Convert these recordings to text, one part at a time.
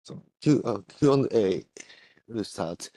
So Q&A will start.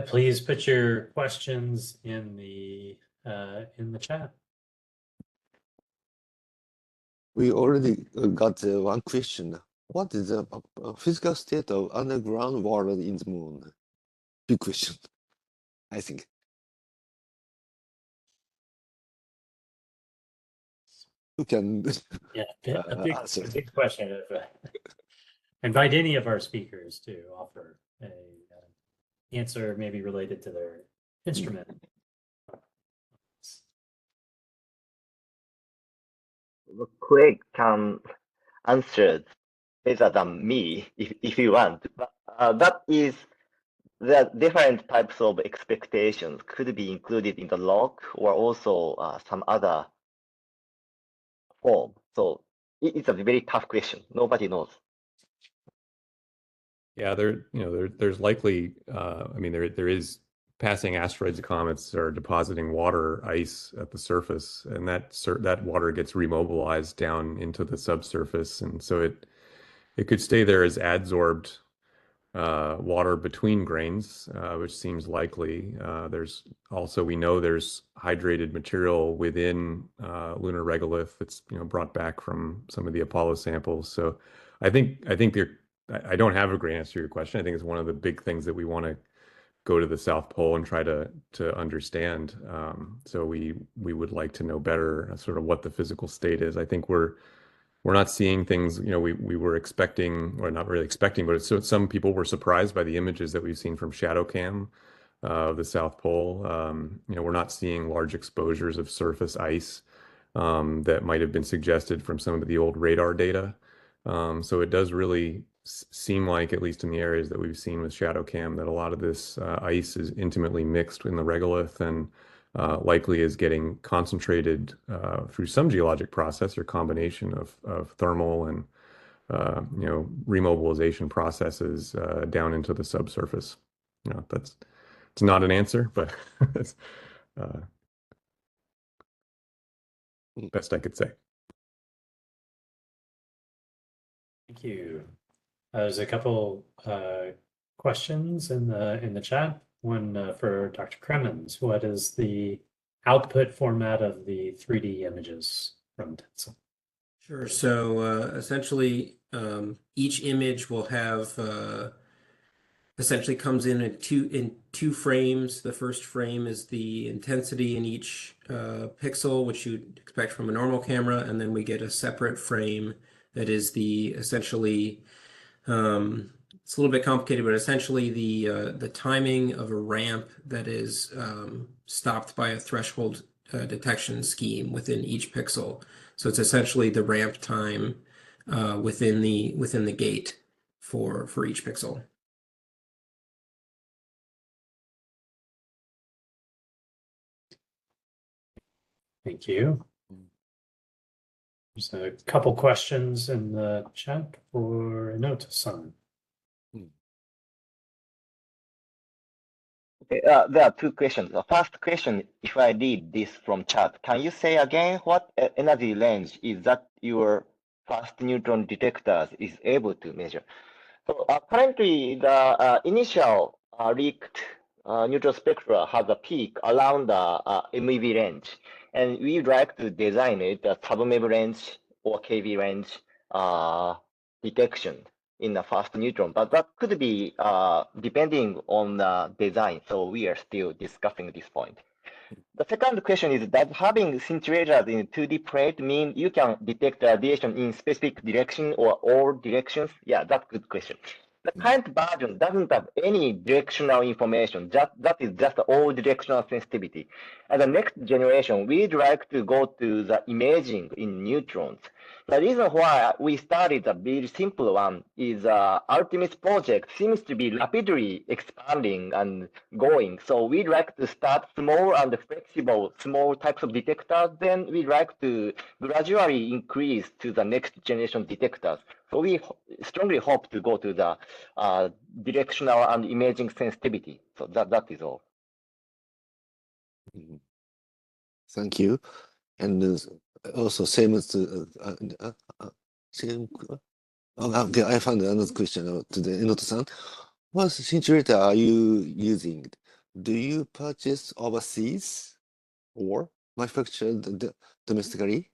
Please put your questions in the chat. We already got one question. What is the physical state of underground water in the moon? Big question, I think. Who can Yeah, a answer? big question. Invite any of our speakers to offer a answer, maybe related to their instrument. Craig can answer better than me if you want. But that is the different types of expectations could be included in the log or also some other form. So it's a very tough question. Nobody knows. Yeah, there's likely, I mean, there is passing asteroids and comets are depositing water ice at the surface, and that water gets remobilized down into the subsurface, and so it could stay there as adsorbed water between grains, which seems likely. There's also, we know there's hydrated material within lunar regolith that's brought back from some of the Apollo samples. So I think I don't have a great answer to your question. I think it's one of the big things that we want to go to the South Pole and try to understand. So we would like to know better sort of what the physical state is. I think we're not seeing things, we were expecting, or not really expecting, but some people were surprised by the images that we've seen from shadow cam of the South Pole. We're not seeing large exposures of surface ice that might have been suggested from some of the old radar data. So it does really seem like, at least in the areas that we've seen with shadow cam, that a lot of this ice is intimately mixed in the regolith and likely is getting concentrated through some geologic process or combination of thermal and remobilization processes down into the subsurface. It's not an answer, but it's best I could say. Thank you. There's a couple questions in the chat. One for Dr. Kremens. What is the output format of the 3D images from Tensor? Sure. So essentially, each image will have essentially comes in two frames. The first frame is the intensity in each pixel, which you'd expect from a normal camera, and then we get a separate frame that is the essentially. It's a little bit complicated, but essentially the timing of a ramp that is stopped by a threshold detection scheme within each pixel. So it's essentially the ramp time within the gate for each pixel. Thank you. There's a couple questions in the chat for Inoto-san. Okay, there are two questions. The first question, if I read this from chat, can you say again what energy range is that your fast neutron detectors is able to measure? So currently, the initial leaked neutron spectra has a peak around the MeV range, and we'd like to design it a sub-MeV range or KV range detection in the fast neutron, but that could be depending on the design. So we are still discussing this point. The second question is, does having scintillators in 2D plate mean you can detect radiation in specific direction or all directions? Yeah, that's a good question. The current version doesn't have any directional information. That is just all directional sensitivity. And the next generation, we'd like to go to the imaging in neutrons. The reason why we started a very simple one is Artemis project seems to be rapidly expanding and going. So we'd like to start small and flexible, small types of detectors. Then we'd like to gradually increase to the next generation detectors. So we strongly hope to go to the directional and imaging sensitivity. So that is all. Thank you. And Also, same as same. Okay, I found another question to the Enoto-san. What scintillator are you using? Do you purchase overseas or manufacture domestically?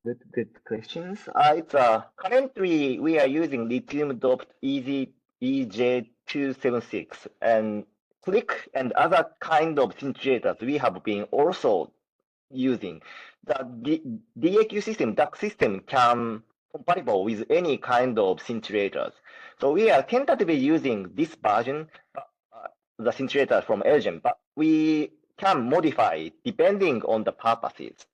Good questions. It's currently we are using lithium-doped EJ276 and click and other kind of scintillators we have been also using. The DAQ system, DAC system can compatible with any kind of scintillators. So we are tentatively using this version, the scintillator from Elgin, but we can modify depending on the purposes.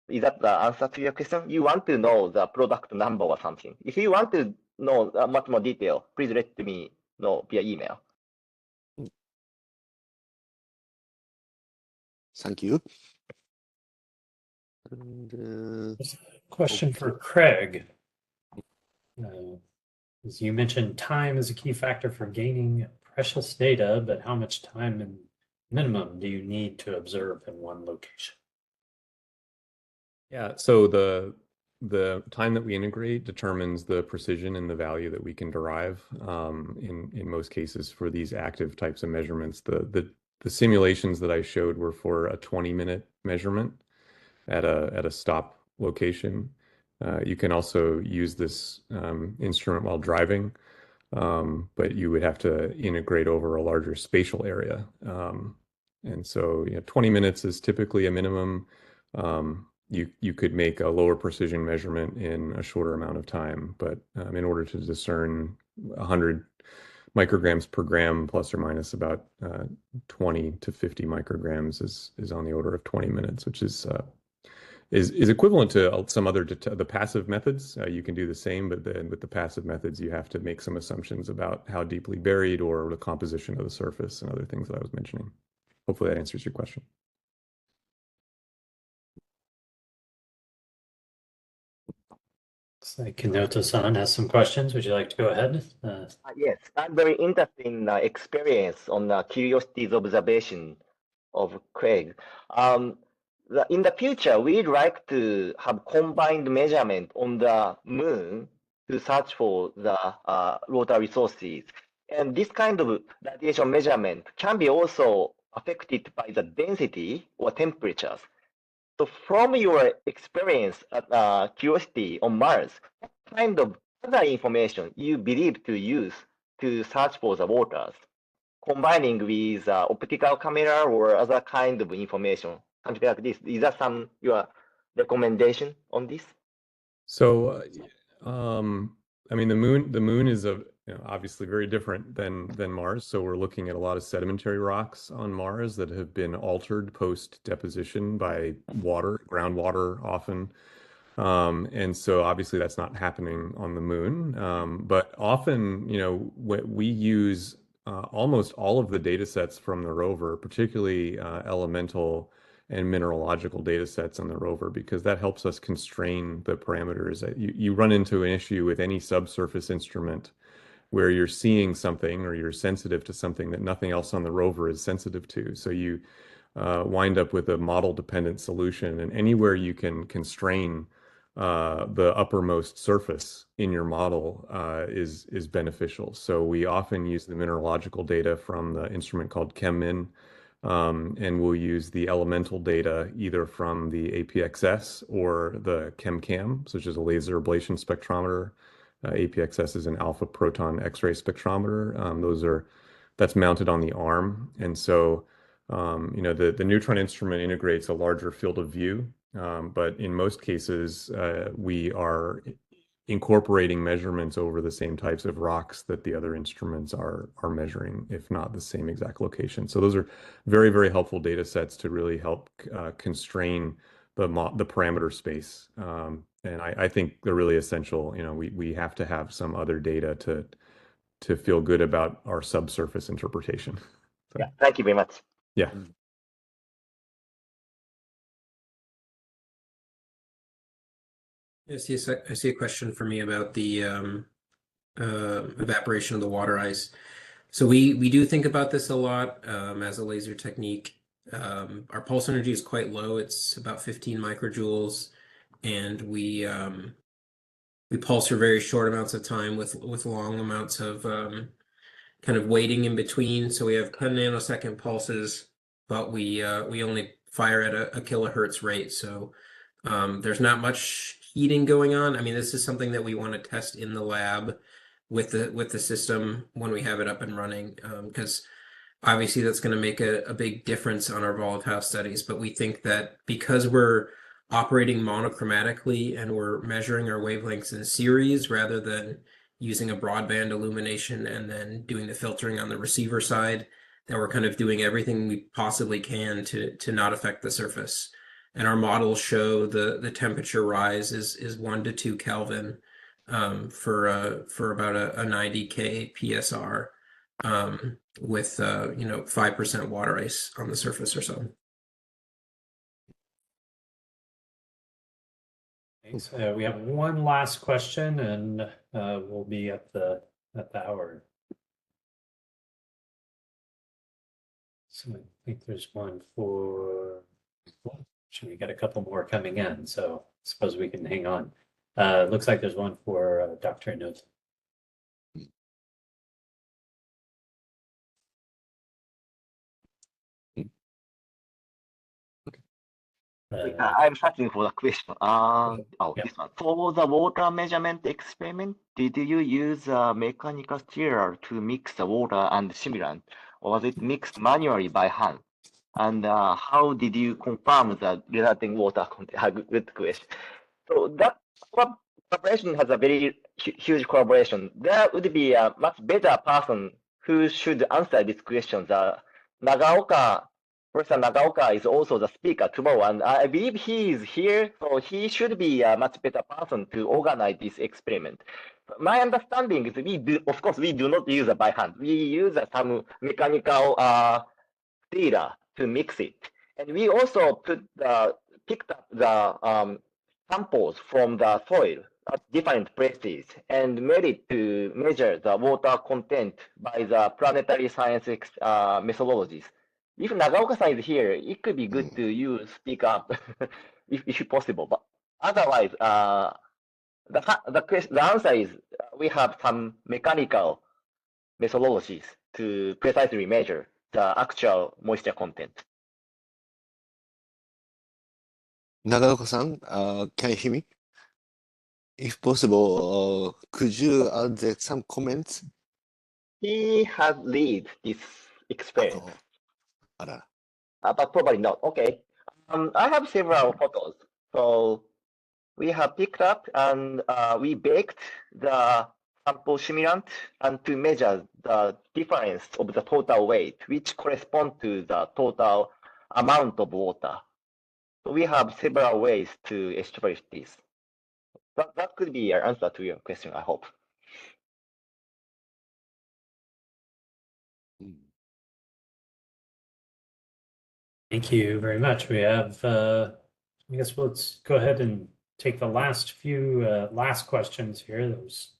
Is that the answer to your question? You want to know the product number or something? If you want to know much more detail, please let me know via email. Thank you. And, Question for Craig. As you mentioned, time is a key factor for gaining precious data, but how much time and minimum do you need to observe in one location? Yeah, so the time that we integrate determines the precision and the value that we can derive. In most cases for these active types of measurements, the simulations that I showed were for a 20-minute measurement at a stop location. You can also use this instrument while driving, but you would have to integrate over a larger spatial area. And so 20 minutes is typically a minimum. You could make a lower precision measurement in a shorter amount of time, but in order to discern 100 micrograms per gram plus or minus about 20 to 50 micrograms is on the order of 20 minutes, which is equivalent to some other the passive methods. You can do the same, but then with the passive methods, you have to make some assumptions about how deeply buried or the composition of the surface and other things that I was mentioning. Hopefully that answers your question. Looks like Kinoto-san has some questions. Would you like to go ahead? Yes, I'm very interested in experience on curiosities observation of Craig. In the future, we'd like to have combined measurement on the moon to search for the rotary sources. And this kind of radiation measurement can be also affected by the density or temperatures. So from your experience at Curiosity on Mars, what kind of other information you believe to use to search for the waters, combining with optical camera or other kind of information, something like this? Is that your recommendation on this? So, I mean, the moon is obviously very different than Mars. So we're looking at a lot of sedimentary rocks on Mars that have been altered post deposition by water, groundwater often. And so obviously that's not happening on the moon. But often, we use almost all of the data sets from the rover, particularly elemental and mineralogical data sets on the rover, because that helps us constrain the parameters. You run into an issue with any subsurface instrument where you're seeing something or you're sensitive to something that nothing else on the rover is sensitive to. So you wind up with a model-dependent solution, and anywhere you can constrain the uppermost surface in your model is beneficial. So we often use the mineralogical data from the instrument called ChemMin, and we'll use the elemental data either from the APXS or the ChemCam, such as a laser ablation spectrometer. APXS is an alpha proton X-ray spectrometer. That's mounted on the arm, and so the neutron instrument integrates a larger field of view. But in most cases, we are incorporating measurements over the same types of rocks that the other instruments are measuring, if not the same exact location. So those are very, very helpful data sets to really help constrain the parameter space. And I think they're really essential. We have to have some other data to feel good about our subsurface interpretation. So, yeah, thank you very much. Yeah. Yes, I see a question for me about the evaporation of the water ice. So we do think about this a lot as a laser technique. Our pulse energy is quite low. It's about 15 microjoules, and we pulse for very short amounts of time with long amounts of kind of waiting in between. So we have 10 nanosecond pulses, but we only fire at a kilohertz rate. So there's not much heating going on. I mean, this is something that we want to test in the lab with the system when we have it up and running, because obviously that's going to make a big difference on our volatile studies. But we think that because we're operating monochromatically and we're measuring our wavelengths in series rather than using a broadband illumination and then doing the filtering on the receiver side, that we're kind of doing everything we possibly can to not affect the surface. And our models show the temperature rise is 1 to 2 Kelvin for about a 90K PSR with 5% water ice on the surface or so. Thanks. We have one last question, and we'll be at the hour. So I think there's one for. Should we get a couple more coming in? So I suppose we can hang on. Looks like there's one for Dr. Inoue. I'm searching for the question. Yeah. This one. For the water measurement experiment, did you use a mechanical stirrer to mix the water and simulant, or was it mixed manually by hand? And how did you confirm the resulting water content? Good question. So that collaboration has a very huge collaboration. There would be a much better person who should answer these questions. Nagaoka, Professor Nagaoka is also the speaker tomorrow, and I believe he is here, so he should be a much better person to organize this experiment. My understanding is of course, we do not use it by hand. We use some mechanical stirrer to mix it. And we also picked up the samples from the soil at different places and made it to measure the water content by the planetary science methodologies. If Nagaoka-san is here, it could be good to speak up if possible. But otherwise, the answer is we have some mechanical methodologies to precisely measure the actual moisture content. Nagaoka-san, can you hear me? If possible, could you add some comments? He has lead this experiment, Ara. but probably not. Okay. I have several photos. So we have picked up and we baked the sample simulant and to measure the difference of the total weight, which correspond to the total amount of water. So we have several ways to establish this. That could be your answer to your question, I hope. Thank you very much. We have, I guess let's go ahead and take the last few last questions here. Those.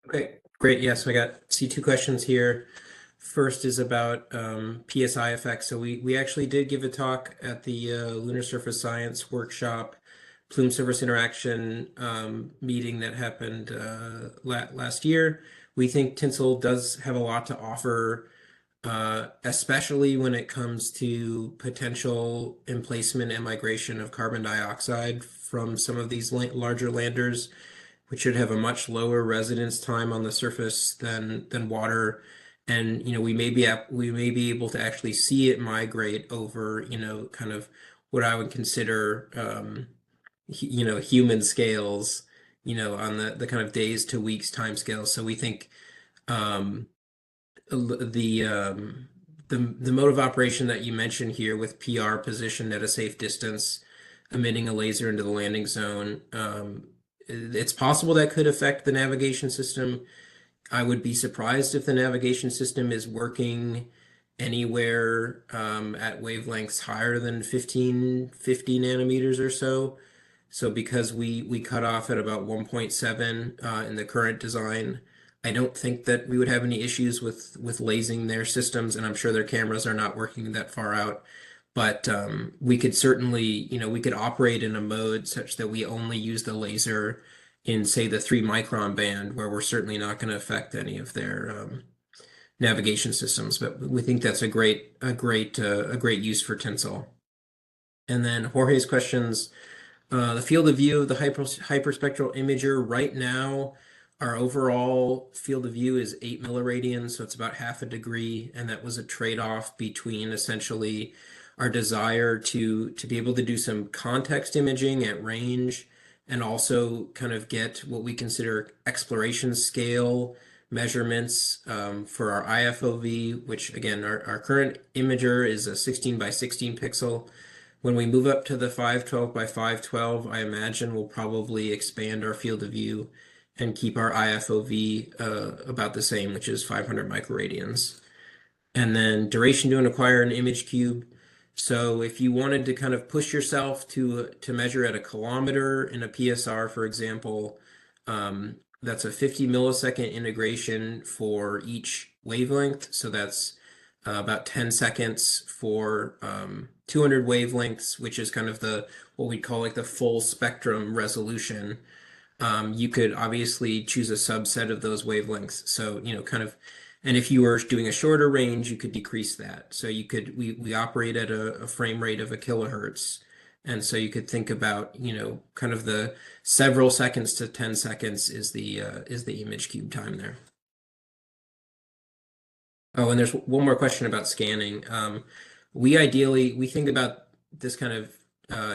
Okay, great. Yes, I see 2 questions here. First is about PSI effects. So we actually did give a talk at the Lunar Surface Science workshop, plume surface interaction meeting that happened last year. We think tinsel does have a lot to offer, especially when it comes to potential emplacement and migration of carbon dioxide from some of these larger landers, which should have a much lower residence time on the surface than water. And we may be able to actually see it migrate over kind of what I would consider human scales, on the kind of days to weeks time scale. So we think the mode of operation that you mentioned here with PR positioned at a safe distance, emitting a laser into the landing zone, it's possible that could affect the navigation system. I would be surprised if the navigation system is working anywhere at wavelengths higher than 1550 nanometers or so. So because we cut off at about 1.7 in the current design, I don't think that we would have any issues with lasing their systems, and I'm sure their cameras are not working that far out. But we could certainly, we could operate in a mode such that we only use the laser in, say, the 3 micron band, where we're certainly not going to affect any of their navigation systems. But we think that's a great use for tinsel. And then Jorge's questions. The field of view of the hyperspectral imager right now, our overall field of view is 8 milliradians, so it's about half a degree, and that was a trade-off between essentially our desire to be able to do some context imaging at range and also kind of get what we consider exploration scale measurements for our IFOV, which again, our current imager is a 16 by 16 pixel. When we move up to the 512 by 512, I imagine we'll probably expand our field of view and keep our IFOV about the same, which is 500 microradians. And then duration to acquire an image cube. So if you wanted to kind of push yourself to measure at a kilometer in a PSR, for example, that's a 50 millisecond integration for each wavelength. So that's about 10 seconds for 200 wavelengths, which is kind of what we call like the full spectrum resolution. You could obviously choose a subset of those wavelengths. So, and if you were doing a shorter range, you could decrease that. So we operate at a frame rate of 1 kilohertz. And so you could think about, kind of the several seconds to 10 seconds is the image cube time there. Oh, and there's one more question about scanning. We think about this kind of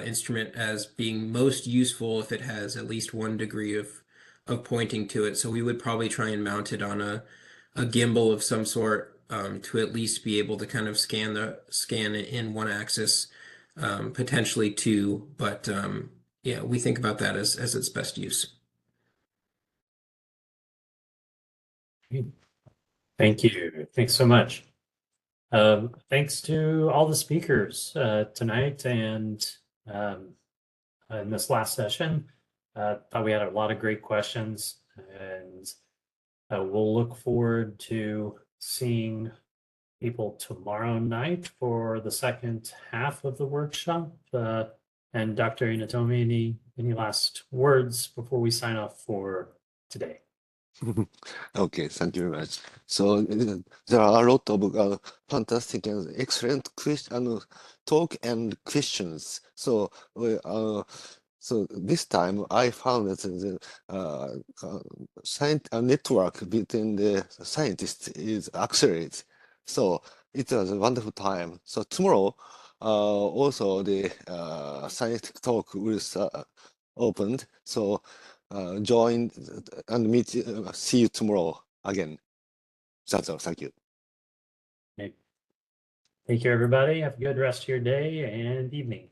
instrument as being most useful if it has at least 1 degree of pointing to it. So we would probably try and mount it on a gimbal of some sort to at least be able to kind of scan it in 1 axis, potentially 2. But yeah, we think about that as its best use. Thank you. Thanks so much. Thanks to all the speakers tonight and in this last session. Thought we had a lot of great questions, and we'll look forward to seeing people tomorrow night for the second half of the workshop. And Dr. Inatomi, any last words before we sign off for today? Okay, thank you very much. So there are a lot of fantastic and excellent talk and questions. So so this time I found that the network between the scientists is accelerated. So it was a wonderful time. So tomorrow also the scientific talk will opened. So join and meet. See you tomorrow again. That's all. Thank you. Thank you, everybody. Have a good rest of your day and evening.